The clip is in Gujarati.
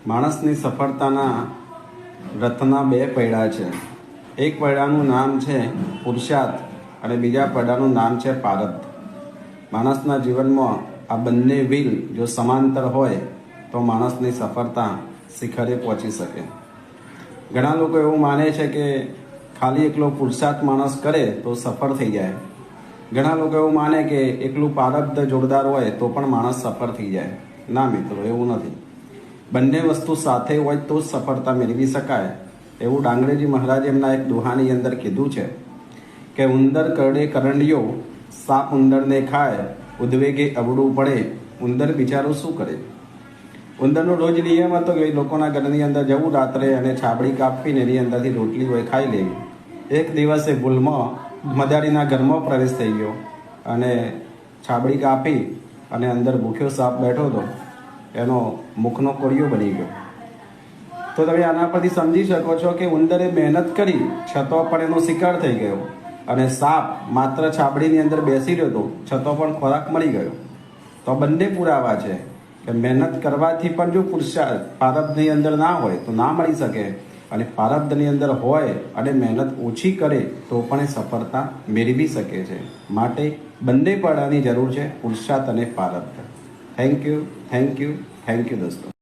માણસની સફળતાના રથના બે પૈડા છે. એક પૈડાનું નામ છે પુરુષાર્થ અને બીજા પૈડાનું નામ છે પારબ્ધ. માણસના જીવનમાં આ બંને વ્હીલ જો સમાંતર હોય તો માણસની સફળતા શિખરે પહોંચી શકે. ઘણા લોકો એવું માને છે કે ખાલી એકલો પુરુષાર્થ માણસ કરે તો સફળ થઈ જાય. ઘણા લોકો એવું માને કે એકલું પારબ્ધ જોરદાર હોય તો પણ માણસ સફળ થઈ જાય. ના મિત્રો, એવું નથી. બંને વસ્તુ સાથે હોય તો જ સફળતા મેળવી શકાય. એવું ડાંગરેજી મહારાજ એમના એક દોહાની અંદર કીધું છે કે ઉંદર કરડે કરંડિયો, સાપ ઉંદરને ખાય, ઉદ્વેગે અવળું પડે, ઉંદર બિચારું શું કરે. ઉંદરનો રોજ નિયમ હતો કે લોકોના ઘરની અંદર જવું રાત્રે અને છાબડી કાપીને એની અંદરથી રોટલી હોય ખાઈ લેવી. એક દિવસે ભૂલમાં મદારીના ઘરમાં પ્રવેશ થઈ ગયો અને છાબડી કાપી અને અંદર ભૂખ્યો સાપ બેઠો હતો, એનો મુખનો કોળિયો બની ગયો. તો તમે આના પરથી સમજી શકો છો કે ઉંદરે મહેનત કરી છતાં પણ એનો શિકાર થઈ ગયો અને સાપ માત્ર છાબડીની અંદર બેસી રહ્યો હતો છતાં પણ ખોરાક મળી ગયો. તો બંને પુરાવા છે કે મહેનત કરવાથી પણ જો પુરુષાર્થ પારબ્ધની અંદર ના હોય તો ના મળી શકે, અને પારબ્ધની અંદર હોય અને મહેનત ઓછી કરે તો પણ એ સફળતા મેળવી શકે છે. માટે બંને પડાની જરૂર છે, પુરુષાર્થ અને પારબ્ધ. થેન્ક યુ દોસ્તો.